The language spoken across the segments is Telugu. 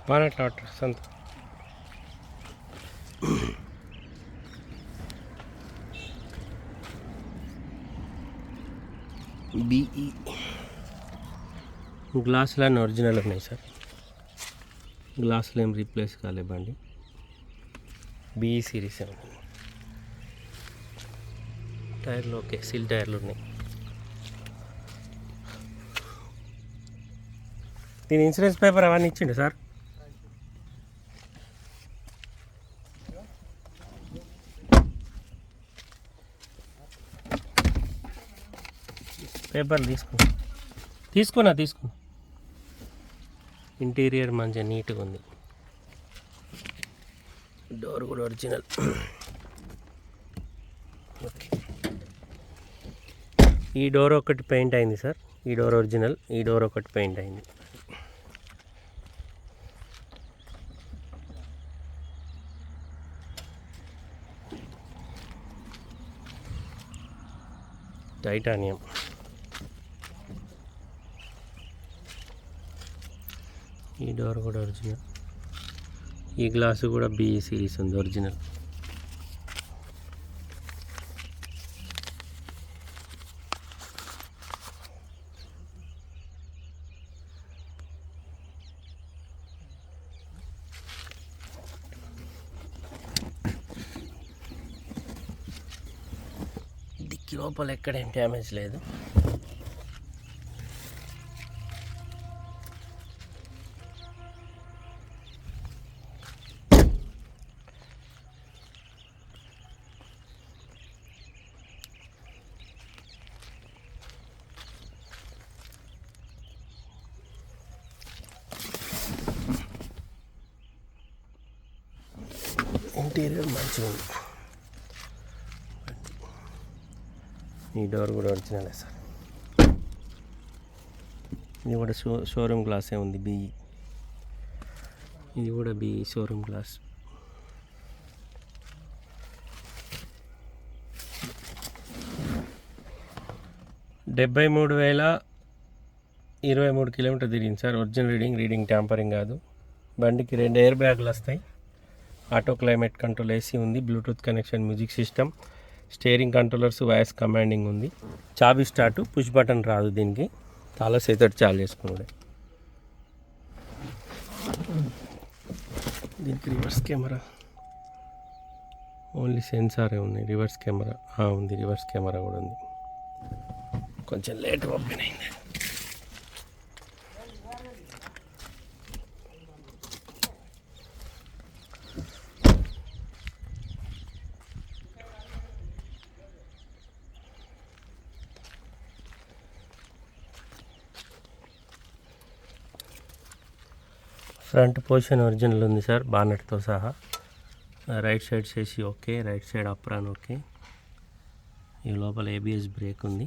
బానెట్ లాటర్ సంత బిఈ గ్లాసులన్నీ ఒరిజినల్ ఉన్నాయి సార్. గ్లాసులు ఏం రీప్లేస్ కాలేబండి. బిఈ సిరీస్ ఉంది. టైర్లు ఓకే, సిల్ టైర్లు ఉన్నాయి. దీని ఇన్సూరెన్స్ పేపర్ అవన్నీ ఇచ్చిండు సార్. పేపర్లు తీసుకున్నా. ఇంటీరియర్ మంచిగా నీట్గా ఉంది. డోర్ కూడా ఒరిజినల్. ఓకే, ఈ డోర్ ఒకటి పెయింట్ అయింది సార్. ఈ డోర్ ఒరిజినల్, ఈ డోర్ ఒకటి పెయింట్ అయింది. టైటానియం. ఈ డోర్ కూడా ఒరిజినల్. ఈ గ్లాసు కూడా బిఈ సిరీస్ ఉంది, ఒరిజినల్. దిక్కి లోపల ఎక్కడేం డ్యామేజ్ లేదు. ఇంటీరియర్ మంచిగా ఉంది. ఈ డోర్ కూడా ఒరిజినలే సార్. ఇది కూడా షోరూమ్ గ్లాసే ఉంది, బిఈ. ఇది కూడా బిఈ షోరూమ్ గ్లాస్. $73,023 కిలోమీటర్ తిరిగింది సార్. ఒరిజినల్ రీడింగ్ ట్యాంపరింగ్ కాదు. బండికి 2 ఎయిర్ బ్యాగులు వస్తాయి. ఆటో క్లైమేట్ కంట్రోల్, ఏసీ ఉంది, Bluetooth connection, music system, steering controllers, voice commanding ఉంది. చాబీ స్టార్ట్, పుష్ బటన్ రాదు దీనికి. చాలా సేతటి చాలు చేసుకున్నాడు. దీనికి రివర్స్ కెమెరా, ఓన్లీ సెన్సారే ఉంది. రివర్స్ కెమెరా ఉంది, రివర్స్ కెమెరా కూడా ఉంది. కొంచెం లేట్ ఓపెన్ అయింది. ఫ్రంట్ పొజిషన్ ఒరిజినల్ ఉంది సార్, బానెట్తో సహా. రైట్ సైడ్ చేసి okay, right side apron okay. ఈ లోపల ఏబిఎస్ బ్రేక్ ఉంది.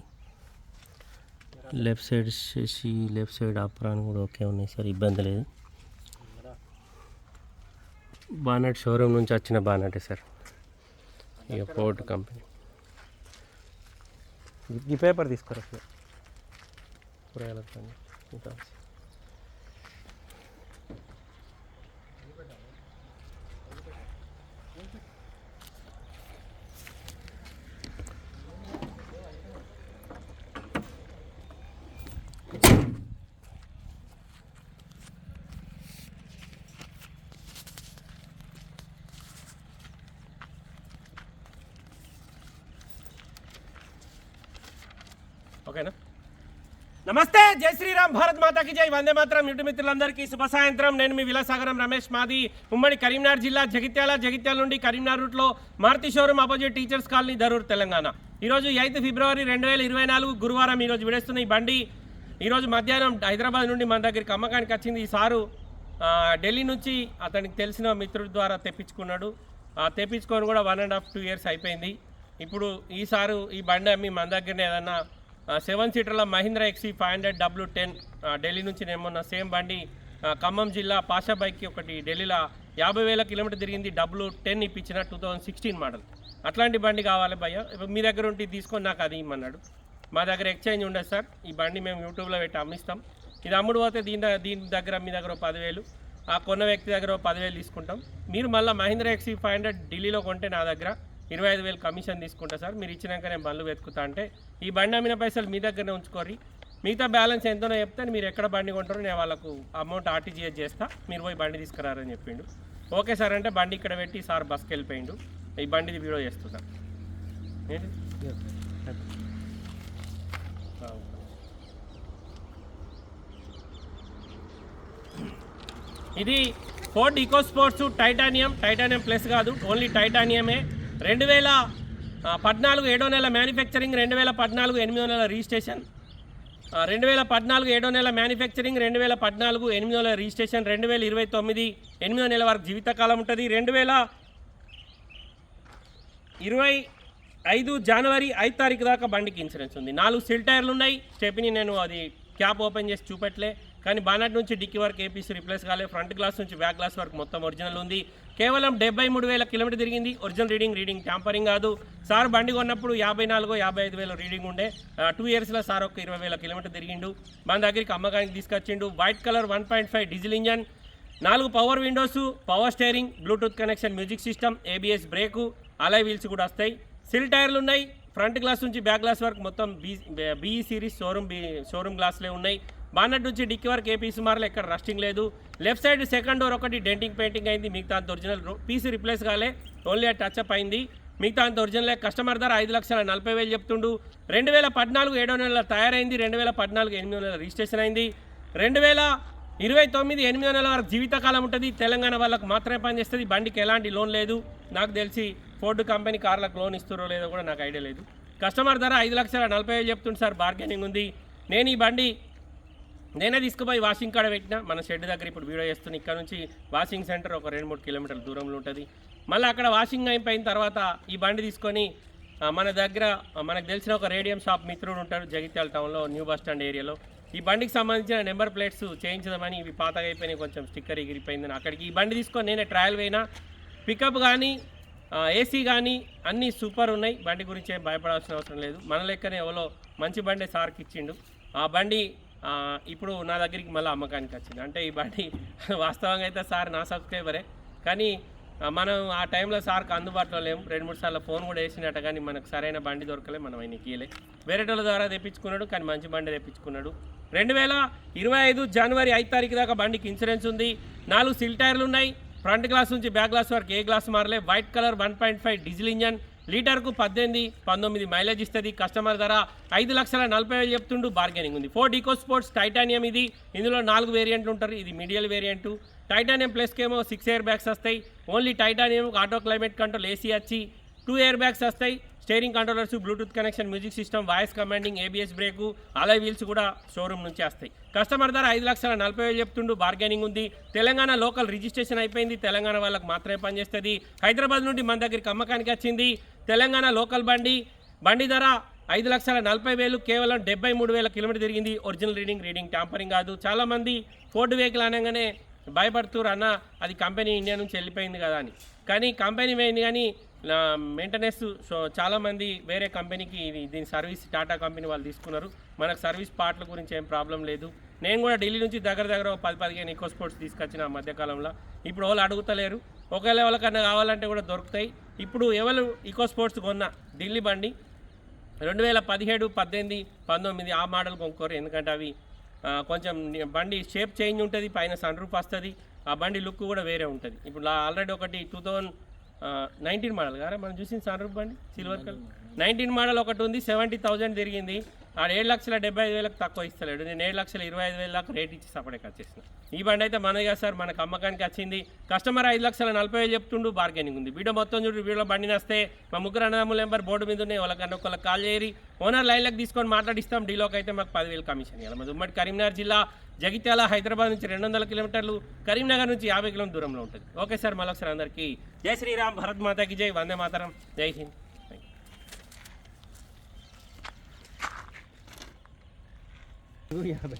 లెఫ్ట్ సైడ్ చేసి లెఫ్ట్ సైడ్ అప్రాన్ కూడా ఓకే ఉన్నాయి సార్, ఇబ్బంది లేదు. బానెట్ షోరూమ్ నుంచి వచ్చిన బానెటే సార్, ఇక పోర్ట్ కంపెనీ. ఈ పేపర్ తీసుకురా సార్, కూరగాయల పని. ఓకేనా? నమస్తే, జై శ్రీరామ్, భారత్ మాతాకి జై, వందే మాత్రం. యూట్యూబ్ మిత్రులందరికీ శుభ సాయంత్రం. నేను మీ విలాసాగరం రమేష్. మాది ఉమ్మడి కరీంనగర్ జిల్లా, జగిత్యాల నుండి కరీంనగర్ రూట్లో Maruti showroom opposite teachers colony, Dharur, Telangana. ఈరోజు 8 ఫిబ్రవరి 2024 గురువారం. ఈరోజు విడేస్తున్న ఈ బండి ఈరోజు మధ్యాహ్నం హైదరాబాద్ నుండి మన దగ్గరికి అమ్మకానికి వచ్చింది. ఈ సారు ఢిల్లీ నుంచి అతనికి తెలిసిన మిత్రుడి ద్వారా తెప్పించుకున్నాడు. తెప్పించుకొని కూడా 1.5-2 ఇయర్స్ అయిపోయింది. ఇప్పుడు ఈసారి ఈ బండి అమ్మి మన దగ్గరనే ఏదన్నా 7 సీటర్ల మహీంద్రా XC 500W10 ఢిల్లీ నుంచి నేను మొన్న సేమ్ బండి ఖమ్మం జిల్లా పాషా బైక్కి ఒకటి ఢిల్లీలో 50,000 కిలోమీటర్ తిరిగింది, W10 ఇప్పించిన 2016 మోడల్. అట్లాంటి బండి కావాలి భయ్య, మీ దగ్గర ఉంటే తీసుకొని నాకు అది ఇమ్మన్నాడు. మా దగ్గర ఎక్స్చేంజ్ ఉండదు సార్. ఈ బండి మేము యూట్యూబ్లో పెట్టి అమ్మిస్తాం. ఇది అమ్ముడు పోతే దీని దగ్గర మీ దగ్గర 10,000, ఆ కొన్న వ్యక్తి దగ్గర 10,000 తీసుకుంటాం. మీరు మళ్ళీ మహీంద్రా XC 500 ఢిల్లీలో కొంటే నా దగ్గర 25,000 కమిషన్ తీసుకుంటా సార్. మీరు ఇచ్చినాక నేను బండ్లు వెతుకుతా అంటే ఈ బండి అమ్మిన పైసలు మీ దగ్గరనే ఉంచుకోరి, మిగతా బ్యాలెన్స్ ఎంతనో చెప్తే మీరు ఎక్కడ బండి కొంటారో నేను వాళ్ళకు అమౌంట్ RTGS చేస్తా, మీరు పోయి బండి తీసుకురారని చెప్పిండు. ఓకే సార్ అంటే బండి ఇక్కడ పెట్టి సార్ బస్కి వెళ్ళిపోయిండు. ఈ బండిది వీడియో చేస్తున్నా. ఏంటి ఇది Ford Eco sports titanium plus కాదు, ఓన్లీ టైటానియమే. 2014 7వ నెల మ్యానుఫ్యాక్చరింగ్, 2014 8వ నెల రిజిస్ట్రేషన్, 2014 7వ నెల మ్యానుఫ్యాక్చరింగ్, 2014 8వ నెల రిజిస్ట్రేషన్, 2029 8వ నెల వరకు జీవితకాలం ఉంటుంది. 2025 జనవరి 5 తారీఖు దాకా బండికి ఇన్సూరెన్స్ ఉంది. 4 సిల్ టైర్లు ఉన్నాయి. స్టెప్ని నేను అది క్యాప్ ఓపెన్ చేసి చూపెట్టలే, కానీ బానట్ నుంచి డిక్కీ వరకు ఏపీసీ రిప్లేస్ కాలేదు. ఫ్రంట్ గ్లాస్ నుంచి బ్యాక్ గ్లాస్ వరకు మొత్తం ఒరిజినల్ ఉంది. కేవలం 73,000 కిలోమీటర్ తిరిగింది. ఒరిజినల్ రీడింగ్ ట్యాంపరింగ్ కాదు. సార్ బండి కొన్నప్పుడు 54,000-55,000 రీడింగ్ ఉండే. 2 ఇయర్స్లో సార్ ఒక 20,000 కిలోమీటర్ తిరిగిండు. మన దగ్గరికి అమ్మకానికి తీసుకొచ్చిండు. White colour 1.5 diesel engine, 4 power windows, power steering, bluetooth connection, music system, ABS brake, alloy wheels కూడా వస్తాయి. సిల్ టైర్లు ఉన్నాయి. ఫ్రంట్ గ్లాస్ నుంచి బ్యాక్ గ్లాస్ వరకు మొత్తం BE సిరీస్ షోరూమ్ గ్లాస్లే ఉన్నాయి. బానట్ నుంచి డిక్కీ వరకు ఏపీసీ మార్లు ఎక్కడ రస్టింగ్ లేదు. లెఫ్ట్ సైడ్ సెకండ్ డోర్ ఒకటి డెంటింగ్ పెయింటింగ్ అయింది. మిగతా అంత ఒరిజినల్. పీసీ రిప్లేస్ కాలే, ఓన్లీ టచ్అప్ అయింది. మిగతా అంత ఒరిజినల్. కస్టమర్ ధర 5,40,000 చెప్తుండు. 2014 7వ నెల తయారైంది. 2014 8వ నెల రిజిస్ట్రేషన్ అయింది. 2029 8వ నెల వరకు జీవితకాలం ఉంటుంది. తెలంగాణ వాళ్ళకు మాత్రమే పనిచేస్తుంది. బండికి ఎలాంటి లోన్ లేదు. నాకు తెలిసి ఫోర్డ్ కంపెనీ కార్లకు లోన్ ఇస్తారో లేదో కూడా నాకు ఐడియా లేదు. కస్టమర్ ధర 5,40,000 చెప్తుంది సార్. బార్గెనింగ్ ఉంది. నేను ఈ బండి నేనే తీసుకుపోయి వాషింగ్ కాడ పెట్టిన. మన షెడ్ దగ్గర ఇప్పుడు వీడియో చేస్తున్నా. ఇక్కడ నుంచి వాషింగ్ సెంటర్ ఒక 2-3 కిలోమీటర్ల దూరంలో ఉంటుంది. మళ్ళీ అక్కడ వాషింగ్ అయిపోయిన తర్వాత ఈ బండి తీసుకొని మన దగ్గర మనకు తెలిసిన ఒక రేడియం షాప్ మిత్రుడు ఉంటాడు జగిత్యాల టౌన్లో, న్యూ బస్ స్టాండ్ ఏరియాలో. ఈ బండికి సంబంధించిన నెంబర్ ప్లేట్స్ చేయించదామని, ఇవి పాతగా అయిపోయినాయి, కొంచెం స్టిక్కర్ ఎగిరిపోయిందని అక్కడికి ఈ బండి తీసుకొని నేనే ట్రయల్ పోయినా. పికప్ కానీ AC కానీ అన్నీ సూపర్ ఉన్నాయి. బండి గురించి ఏం భయపడాల్సిన అవసరం లేదు. మన లెక్కనే ఎవరో మంచి బండి సార్కి ఇచ్చిండు. ఆ బండి ఇప్పుడు నా దగ్గరికి మళ్ళీ అమ్మకానికి వచ్చింది. అంటే ఈ బండి వాస్తవంగా అయితే సార్ నా సబ్స్క్రైబరే, కానీ మనం ఆ టైంలో సార్కి అందుబాటులో లేము. 2-3 సార్లు ఫోన్ కూడా వేసినట్ట, కానీ మనకు సరైన బండి దొరకలే. మనం ఆయన కీలే వేరేటోళ్ళ ద్వారా తెప్పించుకున్నాడు, కానీ మంచి బండి తెప్పించుకున్నాడు. 2025 జనవరి 5 తారీఖు దాకా బండికి ఇన్సూరెన్స్ ఉంది. 4 సిల్ టైర్లు ఉన్నాయి. ఫ్రంట్ గ్లాస్ నుంచి బ్యాక్ గ్లాస్ వరకు ఏ గ్లాస్ మారలే. వైట్ కలర్ 1.5 డీజిల్ ఇంజన్, లీటర్కు 18-19 మైలేజ్ ఇస్తుంది. కస్టమర్ ధర 5,40,000 చెప్తుండు. బార్గెనింగ్ ఉంది. ఫోర్డ్ ఈకో స్పోర్ట్స్ టైటానియం ఇది. ఇందులో 4 వేరియంట్లు ఉంటారు. ఇది మీడియల్ వేరియంటు. టైటానియం ప్లస్కి ఏమో 6 ఎయిర్ బ్యాగ్స్ వస్తాయి. Only titanium auto climate control, AC వచ్చి 2 ఎయిర్ బ్యాగ్స్ వస్తాయి. Steering controllers, bluetooth connection, music system, voice commanding, ABS brake, alloy wheels కూడా షోరూమ్ నుంచి వస్తాయి. కస్టమర్ ధర 5,40,000 చెప్తుండు. బార్గెనింగ్ ఉంది. తెలంగాణ లోకల్ రిజిస్ట్రేషన్ అయిపోయింది. తెలంగాణ వాళ్ళకి మాత్రమే పనిచేస్తుంది. హైదరాబాద్ నుండి మన దగ్గరికి అమ్మకానికి వచ్చింది. తెలంగాణ లోకల్ బండి ధర 5,40,000 కేవలం 73,000 కిలోమీటర్ తిరిగింది. ఒరిజినల్ రీడింగ్ ట్యాంపరింగ్ కాదు. చాలామంది ఫోర్డ్ వెహికల్ అనగానే భయపడుతున్నారు, అన్న అది కంపెనీ ఇండియా నుంచి వెళ్ళిపోయింది కదా అని. కానీ కంపెనీ పోయింది, కానీ మెయింటెనెన్స్ చాలామంది వేరే కంపెనీకి దీని సర్వీస్ టాటా కంపెనీ వాళ్ళు తీసుకున్నారు. మనకు సర్వీస్ పార్ట్ల గురించి ఏం ప్రాబ్లం లేదు. నేను కూడా ఢిల్లీ నుంచి దగ్గర 10-15 ఈకో స్పోర్ట్స్ తీసుకొచ్చిన మధ్యకాలంలో. ఇప్పుడు వాళ్ళు అడుగుతలేరు. ఒకవేళ ఎవరికన్నా కావాలంటే కూడా దొరుకుతాయి. ఇప్పుడు ఎవరు ఈకో స్పోర్ట్స్ కొన్నా ఢిల్లీ బండి 2017, 18, 19 ఆ మోడల్ కొనుక్కోరు. ఎందుకంటే అవి కొంచెం బండి షేప్ చేంజ్ ఉంటుంది. పైన సన్ రూఫ్ వస్తుంది. ఆ బండి లుక్ కూడా వేరే ఉంటుంది. ఇప్పుడు ఆల్రెడీ ఒకటి 2019 మోడల్ కదా మనం చూసిన సన్ రూఫ్ బండి సిల్వర్ కలర్ 19 మోడల్ ఒకటి ఉంది. 70,000 తిరిగింది. ఆడు 7,75,000 తక్కువ ఇస్తలేడు. నేను 7,25,000 దాకా రేట్ ఇచ్చి సపరేట్గా వచ్చేసిన. ఈ బండి అయితే మనది కదా సార్, మనకు అమ్మకానికి వచ్చింది. కస్టమర్ 5,40,000 చెప్తుండు. బార్గెనింగ్ ఉంది. వీడియో మొత్తం చూడు. వీడియోలో బండిని వస్తే మా ముగ్గురు అన్నదమ్ముల నెంబర్ బోర్డు మీద ఉన్నాయి. వాళ్ళకన్నా ఒకళ్ళకి కాల్ చేయరి. ఓనర్ లైన్లకు తీసుకొని మాట్లాడిస్తాం. డీలోకి అయితే మాకు 10,000 కమిషన్ ఇవ్వాలి. మాది ఉమ్మడి కరీంనగర్ జిల్లా, జగిత్యాల, హైదరాబాద్ నుంచి 200 కిలోమీటర్లు, కరీంనగర్ నుంచి 50 కిలోమీటర్ల దూరంలో ఉంటుంది. ఓకే సార్, మళ్ళొకసారి అందరికీ జై శ్రీరామ్, భారత్ మాతాకి జై, వందే మాతరం, జై హింద్. Uy, ya me